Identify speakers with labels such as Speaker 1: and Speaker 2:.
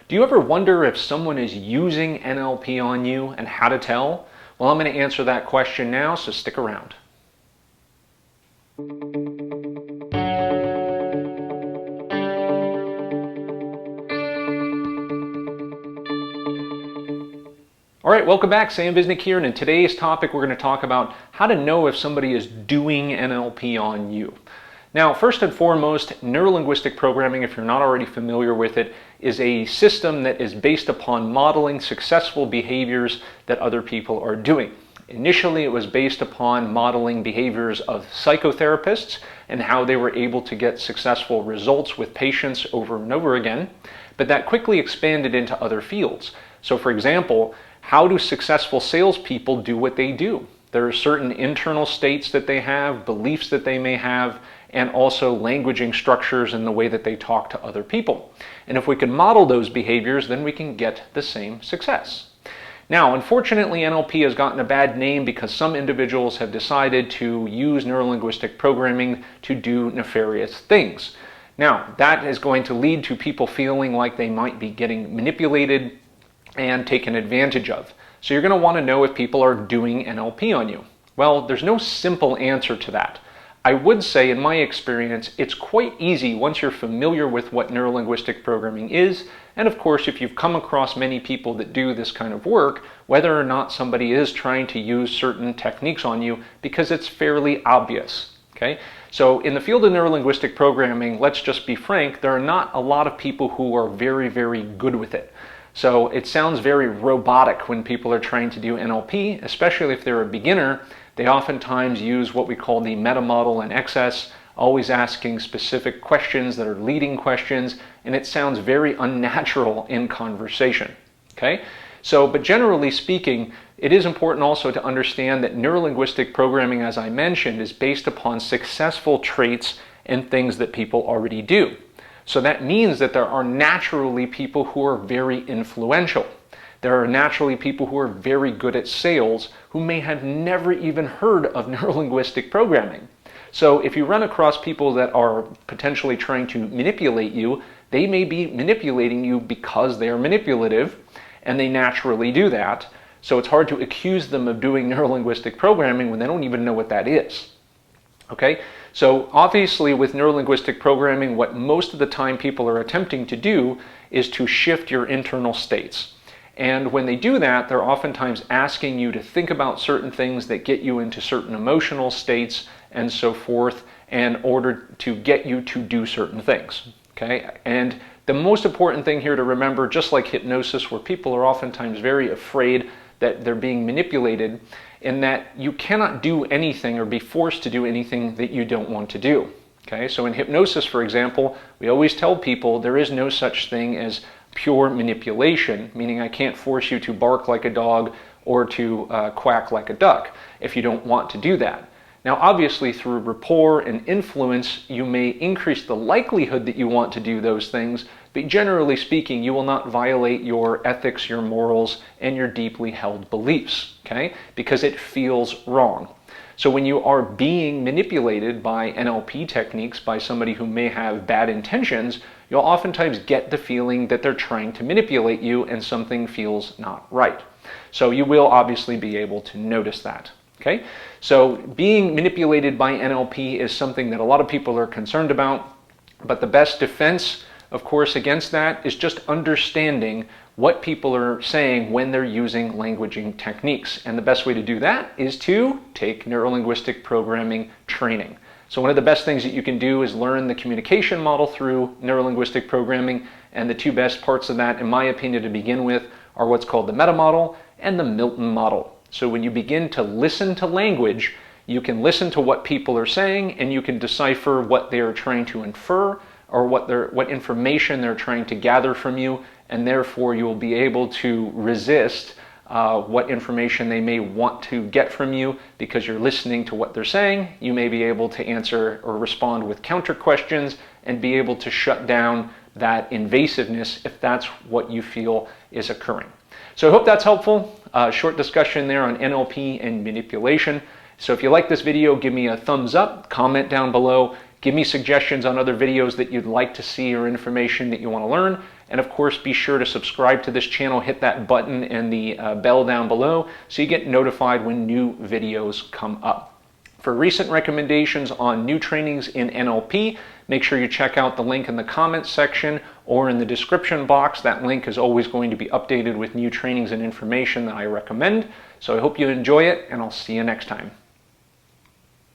Speaker 1: Do you ever wonder if someone is using NLP on you and how to tell? Well, I'm going to answer that question now, so stick around. All right, welcome back. Sam Visnick here, and in today's topic we're going to talk about how to know if somebody is doing NLP on you. Now, first and foremost, neurolinguistic programming, if you're not already familiar with it, is a system that is based upon modeling successful behaviors that other people are doing. Initially, it was based upon modeling behaviors of psychotherapists and how they were able to get successful results with patients over and over again, but that quickly expanded into other fields. So, for example, how do successful salespeople do what they do? There are certain internal states that they have, beliefs that they may have, and also languaging structures in the way that they talk to other people. And if we can model those behaviors, then we can get the same success. Now, unfortunately, NLP has gotten a bad name because some individuals have decided to use neurolinguistic programming to do nefarious things. Now, that is going to lead to people feeling like they might be getting manipulated and taken advantage of. So you're going to want to know if people are doing NLP on you. Well, there's no simple answer to that. I would say, in my experience, it's quite easy once you're familiar with what neurolinguistic programming is, and of course, if you've come across many people that do this kind of work, whether or not somebody is trying to use certain techniques on you, because it's fairly obvious. Okay? So in the field of neurolinguistic programming, let's just be frank, there are not a lot of people who are very, very good with it. So it sounds very robotic when people are trying to do NLP, especially if they're a beginner. They oftentimes use what we call the meta model in excess, always asking specific questions that are leading questions, and it sounds very unnatural in conversation. Okay? So, but generally speaking, it is important also to understand that neurolinguistic programming, as I mentioned, is based upon successful traits and things that people already do. So that means that there are naturally people who are very influential. There are naturally people who are very good at sales who may have never even heard of neurolinguistic programming. So if you run across people that are potentially trying to manipulate you, they may be manipulating you because they are manipulative, and they naturally do that. So it's hard to accuse them of doing neurolinguistic programming when they don't even know what that is. Okay? So obviously with neurolinguistic programming, what most of the time people are attempting to do is to shift your internal states. And when they do that, they're oftentimes asking you to think about certain things that get you into certain emotional states and so forth in order to get you to do certain things. Okay? And the most important thing here to remember, just like hypnosis, where people are oftentimes very afraid that they're being manipulated, in that you cannot do anything or be forced to do anything that you don't want to do. Okay? So in hypnosis, for example, we always tell people there is no such thing as pure manipulation, meaning I can't force you to bark like a dog or to quack like a duck if you don't want to do that. Now, obviously, through rapport and influence, you may increase the likelihood that you want to do those things, but generally speaking, you will not violate your ethics, your morals, and your deeply held beliefs, okay? Because it feels wrong. So when you are being manipulated by NLP techniques by somebody who may have bad intentions, you'll oftentimes get the feeling that they're trying to manipulate you and something feels not right. So you will obviously be able to notice that. Okay? So being manipulated by NLP is something that a lot of people are concerned about, but the best defense, of course, against that is just understanding what people are saying when they're using languaging techniques. And the best way to do that is to take neurolinguistic programming training. So one of the best things that you can do is learn the communication model through neurolinguistic programming, and the two best parts of that, in my opinion, to begin with, are what's called the meta model and the Milton model. So when you begin to listen to language, you can listen to what people are saying, and you can decipher what they are trying to infer or what information they're trying to gather from you, and therefore you will be able to resist what information they may want to get from you because you're listening to what they're saying. You may be able to answer or respond with counter questions and be able to shut down that invasiveness if that's what you feel is occurring. So I hope that's helpful. Short discussion there on NLP and manipulation. So if you like this video, give me a thumbs up, comment down below, give me suggestions on other videos that you'd like to see or information that you want to learn, And of course, be sure to subscribe to this channel, hit that button and the bell down below so you get notified when new videos come up. For recent recommendations on new trainings in NLP, make sure you check out the link in the comments section or in the description box. That link is always going to be updated with new trainings and information that I recommend. So I hope you enjoy it, and I'll see you next time.